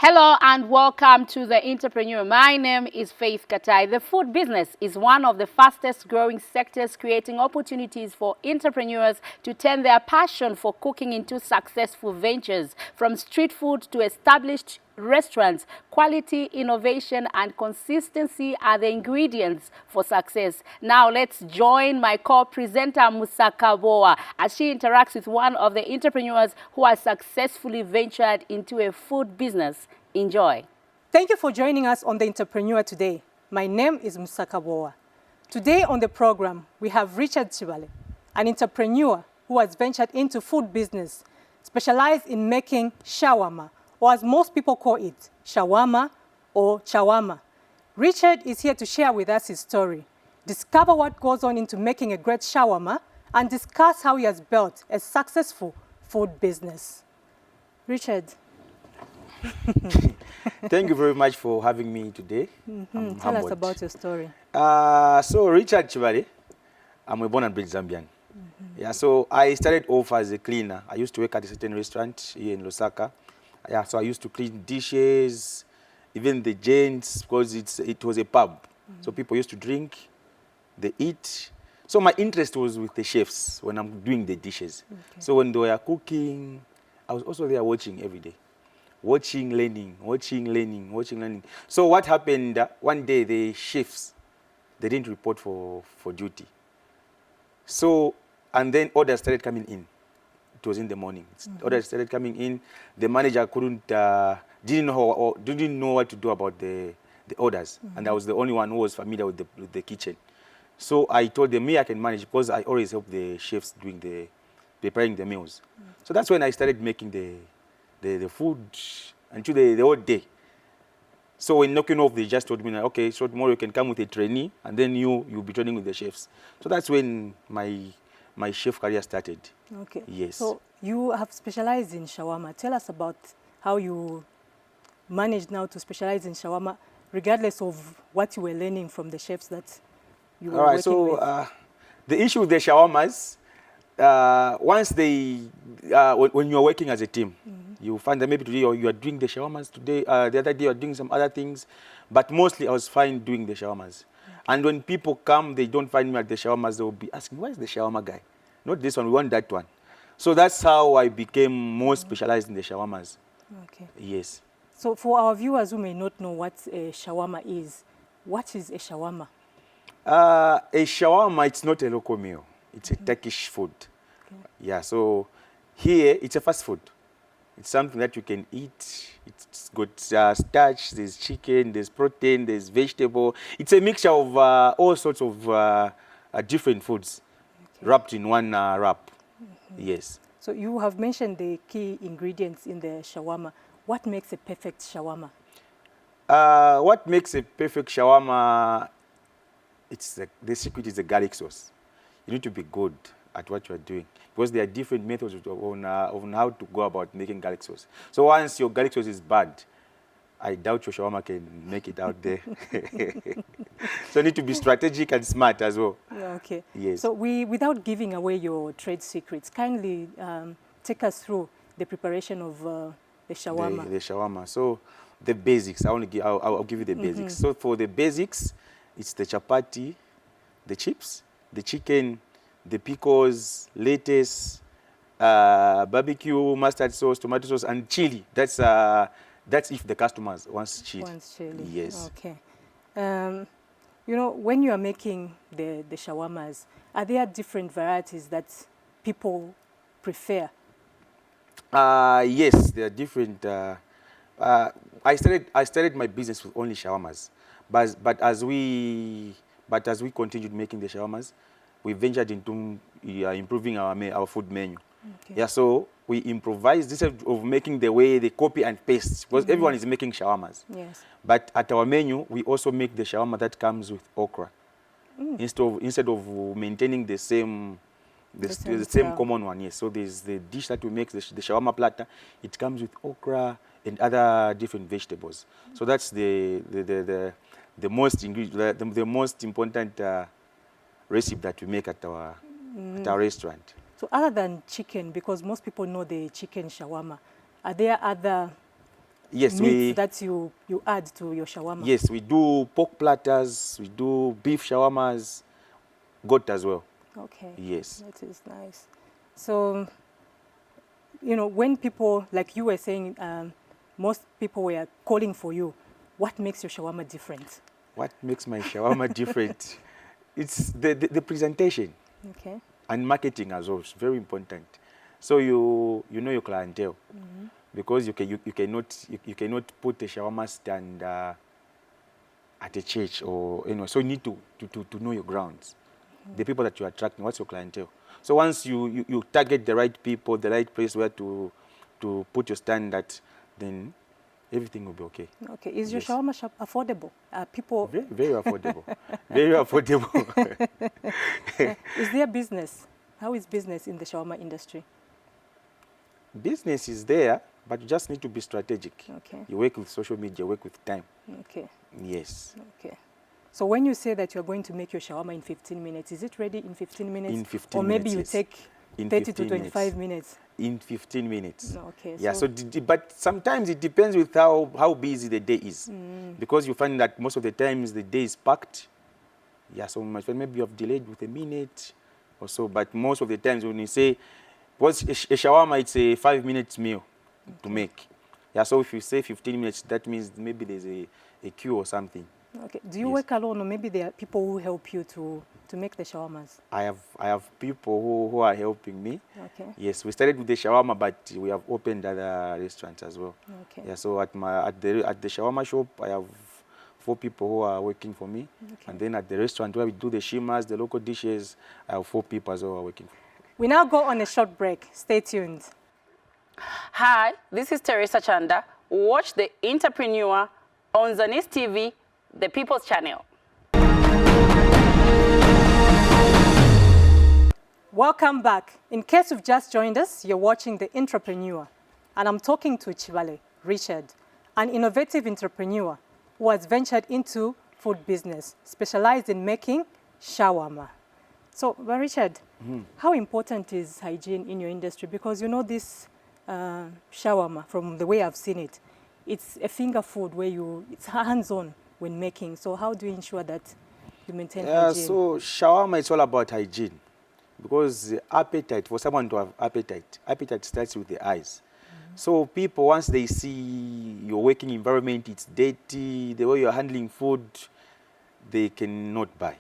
Hello and welcome to The Entrepreneur. My name is Faith Katai. The food business is one of the fastest growing sectors, creating opportunities for entrepreneurs to turn their passion for cooking into successful ventures. From street food to established restaurants, quality, innovation, and consistency are the ingredients for success. Now let's join my co-presenter Musakaboa as she interacts with one of the entrepreneurs who has successfully ventured into a food business. Enjoy. Thank you for joining us on The Entrepreneur today. My name is Musakaboa. Today on the program, we have Richard Chibale, an entrepreneur who has ventured into food business, specialized in making shawarma, or as most people call it, shawarma or chawama. Richard is here to share with us his story, discover what goes on into making a great shawarma, and discuss how he has built a successful food business. Richard. Thank you very much for having me today. Tell us about your story. So Richard Chibale, I'm a born and bred Zambian. Yeah, so I started off as a cleaner. I used to work at a certain restaurant here in Lusaka. Yeah, so I used to clean dishes, even the gents, because it was a pub. So people used to drink, they eat. So my interest was with the chefs when I'm doing the dishes. Okay. So when they were cooking, I was also there watching every day. Watching, learning, watching, learning, watching, learning. So what happened, one day the chefs, they didn't report for duty. So, and then orders started coming in. It was in the morning. Orders started coming in. The manager didn't know what to do about the orders. And I was the only one who was familiar with the kitchen. So I told them, me, I can manage, because I always help the chefs doing preparing the meals. So that's when I started making the food until the whole day. So when knocking off, they just told me, okay, so tomorrow you can come with a trainee, and then you'll be training with the chefs. So that's when my chef career started. Okay. Yes. So you have specialized in shawarma. Tell us about how you managed now to specialize in shawarma, regardless of what you were learning from the chefs that you were working with. The issue with the shawarmas, once when you're working as a team, you find that maybe today you are doing the shawarmas today, the other day you are doing some other things, but mostly I was fine doing the shawarmas. And when people come, they don't find me at the shawarmas, they will be asking, where's the shawarma guy? Not this one, we want that one. So that's how I became more specialized in the shawarmas. Okay. Yes. So for our viewers who may not know what a shawarma is, what is a shawarma? A shawarma, it's not a local meal. It's a Turkish food. Okay. Yeah, so here it's a fast food. It's something that you can eat. It's got starch, there's chicken, there's protein, there's vegetable. It's a mixture of all sorts of different foods wrapped in one wrap. Yes. So you have mentioned the key ingredients in the shawarma. What makes a perfect shawarma? What makes a perfect shawarma, the secret is the garlic sauce. You need to be good at what you are doing, because there are different methods on how to go about making garlic sauce. So once your garlic sauce is bad, I doubt your shawarma can make it out there. So you need to be strategic and smart as well. Okay. Yes. So without giving away your trade secrets, kindly take us through the preparation of the shawarma. The shawarma. So the basics, I'll give you the basics. So for the basics, it's the chapati, the chips, the chicken, the pickles, lettuce, barbecue, mustard sauce, tomato sauce, and chili. That's if the customers wants chili. Wants chili. Yes. Okay. You know, when you are making the shawarmas, are there different varieties that people prefer? Yes, there are different. I started my business with only shawarmas, but as we continued making the shawarmas, we ventured into improving our food menu. Okay. Yeah, so we improvised instead of making the copy and paste, because everyone is making shawarmas. Yes. But at our menu, we also make the shawarma that comes with okra, instead of maintaining the same common one. Yes. So there's the dish that we make, the shawarma platter. It comes with okra and other different vegetables. So that's the most the most important recipe that we make at our restaurant. So other than chicken, because most people know the chicken shawarma, are there other Yes, meats that you add to your shawarma? Yes, we do pork platters, we do beef shawarmas, goat as well. Okay. Yes. That is nice. So, you know, when people, like you were saying, most people were calling for you, what makes your shawarma different? What makes my shawarma different? It's the presentation Okay. and marketing as well. It's very important. So you know your clientele, because you cannot put a shawarma stand at a church or so you need to know your grounds, the people that you're attracting. What's your clientele? So once you target the right people, the right place where to put your stand at, then everything will be okay. Okay. Is your Yes. shawarma shop affordable? People, Very affordable. Very affordable. is there business? How is business in the shawarma industry? Business is there, but you just need to be strategic. Okay. You work with social media, work with time. Okay. Yes. Okay. So when you say that you're going to make your shawarma in 15 minutes, is it ready in 15 minutes? In 15 or maybe minutes, you yes. take In 30 to 15 25 minutes? In 15 minutes. No, okay. Yeah, but sometimes it depends with how busy the day is. Because you find that most of the times the day is packed. Yeah, so maybe you have delayed with a minute or so, but most of the times when you say, what's a shawarma, it's a 5 minutes meal to make. Yeah, so if you say 15 minutes, that means maybe there's a queue or something. Okay. Do you Yes. work alone, or maybe there are people who help you to make the shawarmas? I have people who are helping me. Okay. Yes, we started with the shawarma, but we have opened other restaurants as well. Okay. Yeah, so at the shawarma shop, I have 4 people who are working for me, and then at the restaurant where we do the shimas, the local dishes, I have 4 people as well who are working. We now go on a short break. Stay tuned. Hi, this is Teresa Chanda. Watch The Entrepreneur on Zanis TV, the People's Channel. Welcome back. In case you've just joined us, you're watching The Entrepreneur, and I'm talking to Chibale Richard, an innovative entrepreneur who has ventured into food business, specialized in making shawarma. So, but Richard, how important is hygiene in your industry? Because you know this shawarma, from the way I've seen it, it's a finger food where it's hands-on when making. So how do you ensure that you maintain hygiene? So shawarma, it's all about hygiene, because appetite, for someone to have appetite starts with the eyes. So people, once they see your working environment, it's dirty, the way you're handling food, they cannot buy.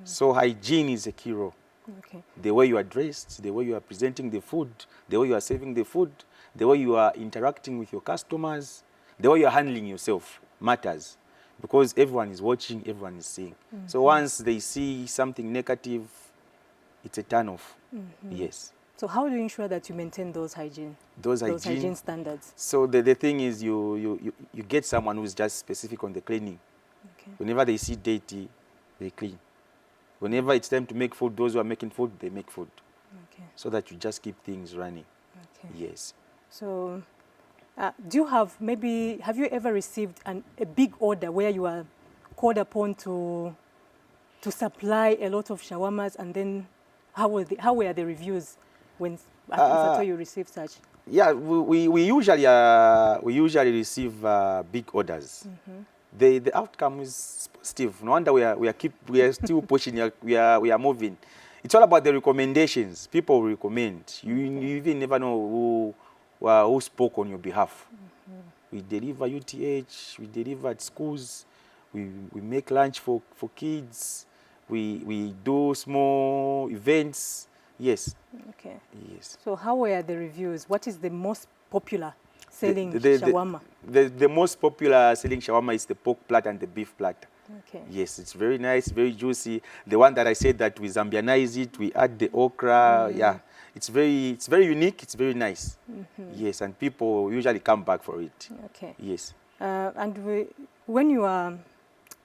So hygiene is a key role. Okay. The way you are dressed, the way you are presenting the food, the way you are serving the food, the way you are interacting with your customers, the way you are handling yourself matters, because everyone is watching, everyone is seeing. So once they see something negative, it's a turn off. Yes. So how do you ensure that you maintain those hygiene standards? So the thing is, you get someone who's just specific on the cleaning. Okay. Whenever they see dirty, they clean. Whenever it's time to make food, those who are making food, they make food. Okay. So that you just keep things running. Okay. Yes. So do you have you ever received a big order where you are called upon to supply a lot of shawarmas, and then how were the reviews when if at all you received such? Yeah, we usually receive big orders. The outcome is positive. No wonder we are still pushing. We are moving. It's all about the recommendations. People recommend. You even never know who spoke on your behalf. We deliver UTH. We deliver at schools. We make lunch for kids. We do small events. Yes. Okay. Yes. So how were the reviews? What is the most popular selling shawarma? The most popular selling shawarma is the pork platter and the beef platter. Okay. Yes, it's very nice, very juicy. The one that I said that we Zambianize it, we add the okra. Yeah, it's very unique. It's very nice. Yes, and people usually come back for it. Okay. Yes. And when you are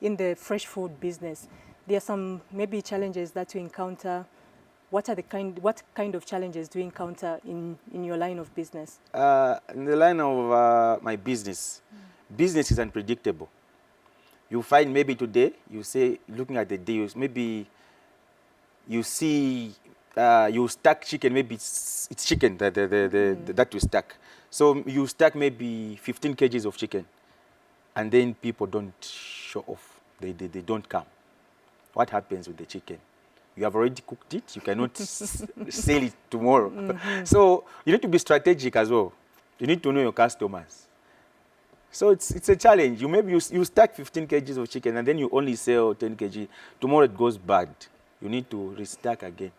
in the fresh food business, there are some maybe challenges that you encounter. What kind of challenges do you encounter in your line of business? In the line of my business, business is unpredictable. You find maybe today, you say, looking at the deals, maybe you see you stack chicken, maybe it's chicken that you stack. So you stack maybe 15 kgs of chicken, and then people don't show off. They don't come. What happens with the chicken? You have already cooked it. You cannot sell it tomorrow. So you need to be strategic as well. You need to know your customers. So it's a challenge. You stack 15 kgs of chicken and then you only sell 10 kg. Tomorrow it goes bad. You need to restack again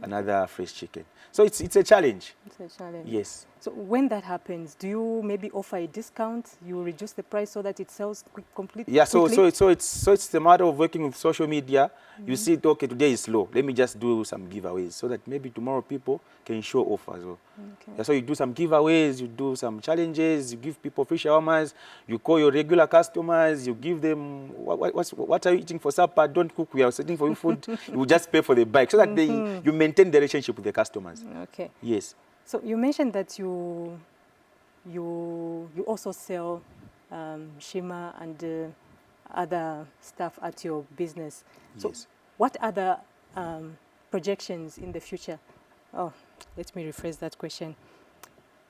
another fresh chicken. So it's a challenge. It's a challenge. Yes. So when that happens, do you maybe offer a discount? You reduce the price so that it sells completely? Yeah, so it's the matter of working with social media. You see, okay, today is slow. Let me just do some giveaways so that maybe tomorrow people can show off as well. Okay. Yeah, so you do some giveaways, you do some challenges, you give people free shawarmas, you call your regular customers, you give them, what are you eating for supper? Don't cook, we are setting for you food. You just pay for the bike so that you maintain the relationship with the customers. Okay. Yes. So you mentioned that you also sell Nshima and other stuff at your business. So Yes. what other projections in the future? Oh, let me rephrase that question.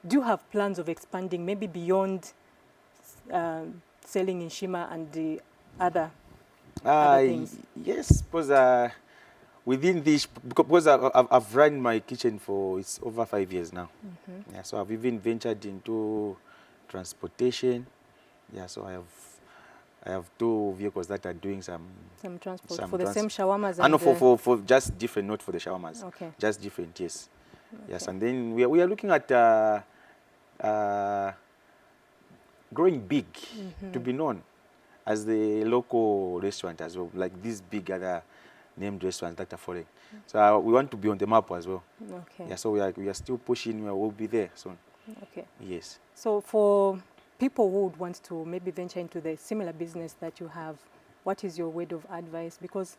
Do you have plans of expanding maybe beyond selling Nshima and the other things? Yes, because within this, because I've run my kitchen for, it's over 5 years now. Yeah, so I've even ventured into transportation. Yeah, so I have 2 vehicles that are doing some transport for the same shawarmas. And no, for just different, not for the shawarmas. Okay. Just different, yes. Okay. Yes, and then we are looking at growing big, to be known as the local restaurant as well, like these big other named restaurants that are foreign. So we want to be on the map as well. Okay. Yeah, so we are still pushing. We'll be there soon. Okay. Yes. So for people who would want to maybe venture into the similar business that you have, what is your word of advice? Because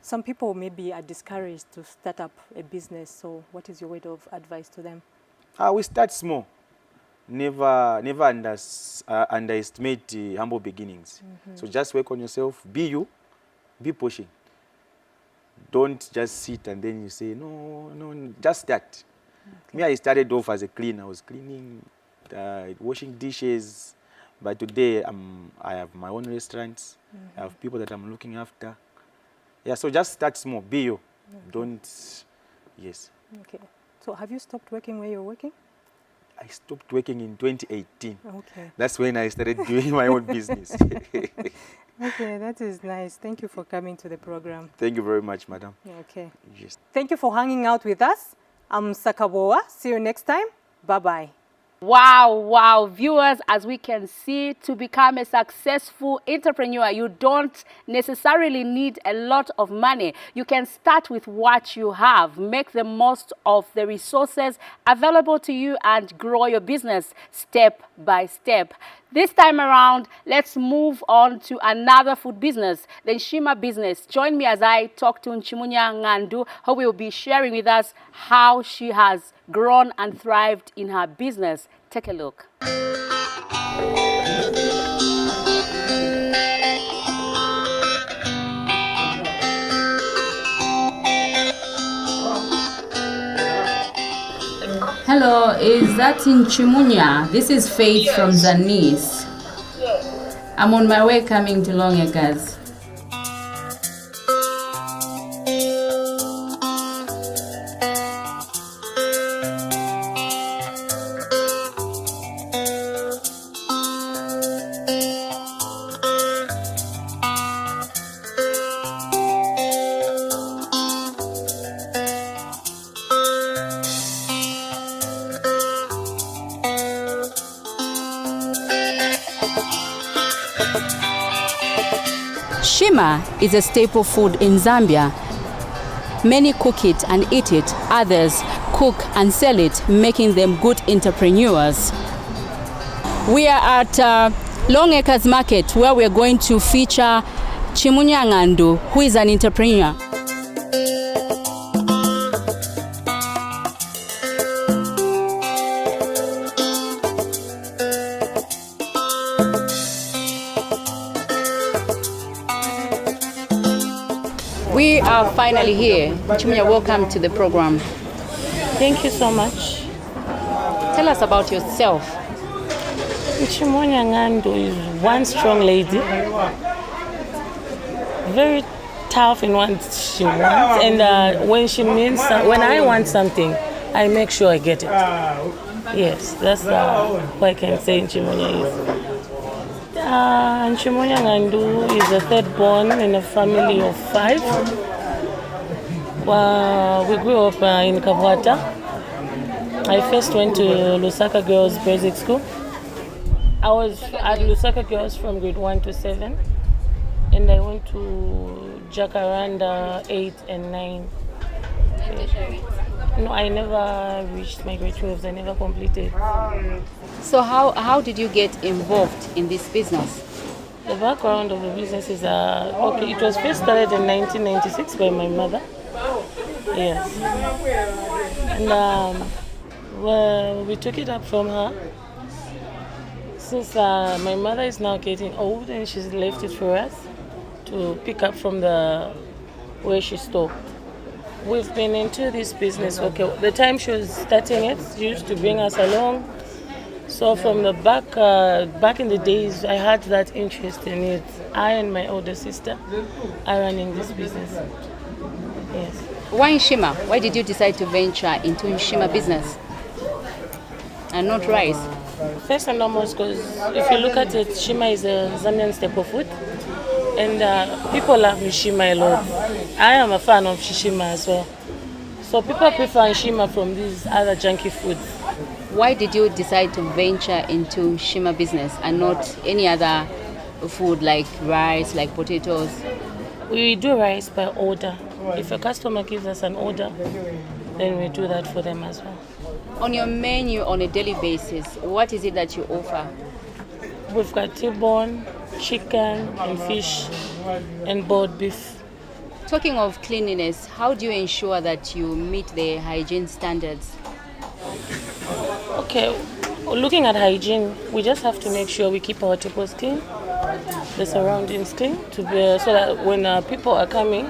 some people maybe are discouraged to start up a business. So what is your word of advice to them? We start small. Never underestimate humble beginnings. So just work on yourself. Be you. Be pushing. Don't just sit and then you say, no, just start. Okay. Me, I started off as a cleaner. I was cleaning, washing dishes. But today, I have my own restaurants. I have people that I'm looking after. Yeah, so just start small. Be you. Okay. Don't, yes. Okay. So have you stopped working where you're working? I stopped working in 2018. Okay. That's when I started doing my own business. Okay, that is nice. Thank you for coming to the program. Thank you very much, madam. Okay. Yes. Thank you for hanging out with us. I'm Sakaboa. See you next time. Bye-bye. Wow, viewers, as we can see, to become a successful entrepreneur, you don't necessarily need a lot of money. You can start with what you have, make the most of the resources available to you and grow your business step by step. This time around, let's move on to another food business, the Nshima business. Join me as I talk to Nchimunya Ngandu, who will be sharing with us how she has grown and thrived in her business. Take a look. Hello, is that Nchimunya? This is Faith from Zanis. I'm on my way coming to Long Acres. Nshima is a staple food in Zambia. Many cook it and eat it, others cook and sell it, making them good entrepreneurs. We are at Long Acres Market, where we are going to feature Nchimunya Ngandu, who is an entrepreneur. We are finally here. Nchimunya, welcome to the program. Thank you so much. Tell us about yourself. Nshima Ngando is one strong lady, very tough in what she wants, and when she means, when I want something, I make sure I get it. Yes, that's what I can say Nshima is. Nshima Ngando is a third born in a family of 5. We grew up in Kabwata. I first went to Lusaka Girls Basic School. I was at Lusaka Girls from grade 1 to 7, and I went to Jacaranda 8 and 9. No, I never reached my grade 12. I never completed. So how did you get involved in this business? The background of the business is okay. It was first started in 1996 by my mother. Yes, and well, we took it up from her. Since my mother is now getting old and she's left it for us to pick up from where she stopped. We've been into this business. Okay, the time she was starting it, she used to bring us along. So from the back in the days, I had that interest in it. I and my older sister are running this business. Yes. Why Nshima? Why did you decide to venture into Nshima business and not rice? First and foremost, because if you look at it, Nshima is a Zambian staple food, and people love Nshima a lot. I am a fan of Nshima as well. So people prefer Nshima from these other junky foods. Why did you decide to venture into Nshima business and not any other food like rice, like potatoes? We do rice by order. If a customer gives us an order, then we do that for them as well. On your menu on a daily basis, what is it that you offer? We've got T-bone, chicken and fish and boiled beef. Talking of cleanliness, how do you ensure that you meet the hygiene standards? Okay, looking at hygiene, we just have to make sure we keep our tables clean, the surroundings clean, so that when people are coming,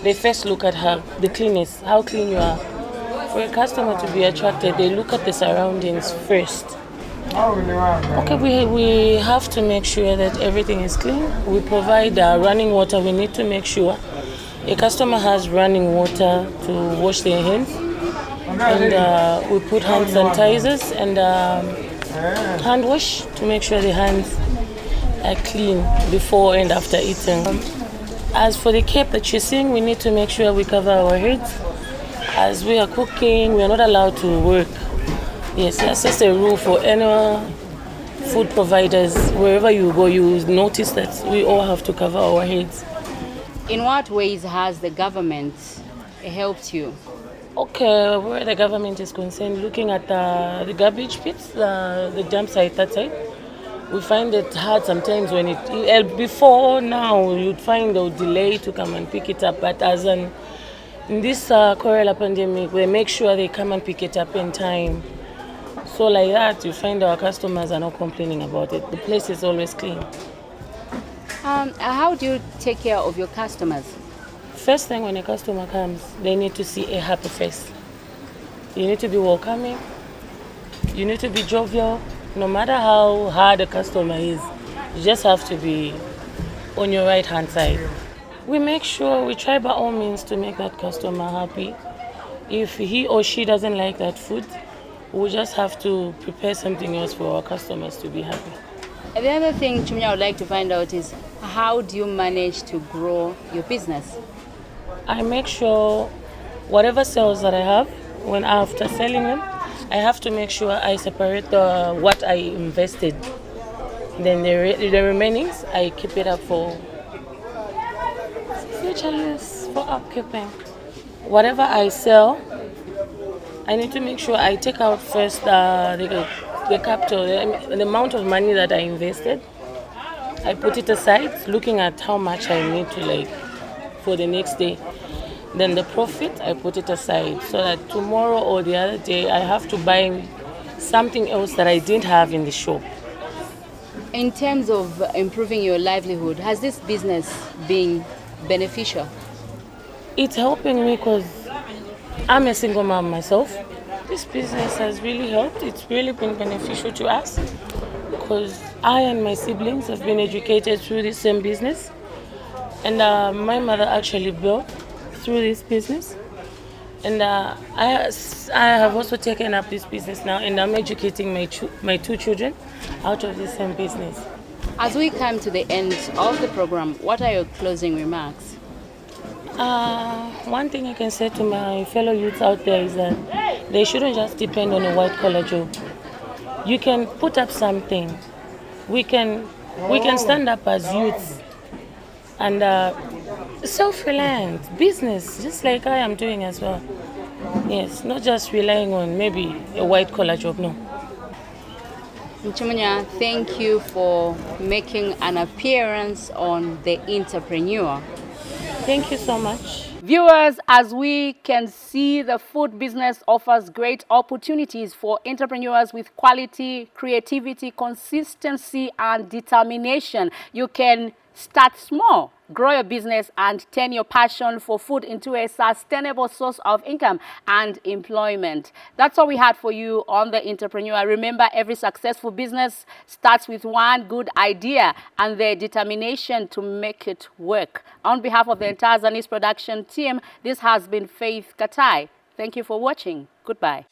they first look at the cleanness, how clean you are. For a customer to be attracted, they look at the surroundings first. Okay, we have to make sure that everything is clean. We provide running water. We need to make sure a customer has running water to wash their hands. And we put hand sanitizers and hand wash to make sure the hands are clean before and after eating. As for the cap that you're seeing, we need to make sure we cover our heads. As we are cooking, we are not allowed to work. Yes, that's just a rule for any food providers. Wherever you go, you notice that we all have to cover our heads. In what ways has the government helped you? Okay, where the government is concerned, looking at the garbage pits, the dump site, that side, we find it hard sometimes when before now, you'd find a delay to come and pick it up, but in this cholera pandemic, they make sure they come and pick it up in time. So like that, you find our customers are not complaining about it. The place is always clean. How do you take care of your customers? First thing when a customer comes, they need to see a happy face. You need to be welcoming. You need to be jovial. No matter how hard a customer is, you just have to be on your right hand side. We make sure we try by all means to make that customer happy. If he or she doesn't like that food, we just have to prepare something else for our customers to be happy. The other thing, Chumya, I would like to find out is how do you manage to grow your business? I make sure whatever sales that I have, when after selling them, I have to make sure I separate what I invested. Then the remainings, I keep it up for future use, for upkeeping. Whatever I sell, I need to make sure I take out first the capital, the amount of money that I invested. I put it aside, looking at how much I need to for the next day. Then the profit, I put it aside so that tomorrow or the other day I have to buy something else that I didn't have in the shop. In terms of improving your livelihood, has this business been beneficial? It's helping me because I'm a single mom myself. This business has really helped. It's really been beneficial to us because I and my siblings have been educated through this same business. And my mother actually built through this business. And I have also taken up this business now, and I'm educating my two children out of this same business. As we come to the end of the program, what are your closing remarks? One thing I can say to my fellow youths out there is that they shouldn't just depend on a white collar job. You can put up something. We can stand up as youths and self-reliant business, just like I am doing as well. Yes, not just relying on maybe a white collar job, no. Nshima, thank you for making an appearance on The Entrepreneur. Thank you so much. Viewers, as we can see, the food business offers great opportunities for entrepreneurs with quality, creativity, consistency, and determination. You can start small, grow your business, and turn your passion for food into a sustainable source of income and employment. That's all we had for you on The Entrepreneur. Remember, every successful business starts with one good idea and the determination to make it work. On behalf of the entire Zanis production team, this has been Faith Katai. Thank you for watching. Goodbye.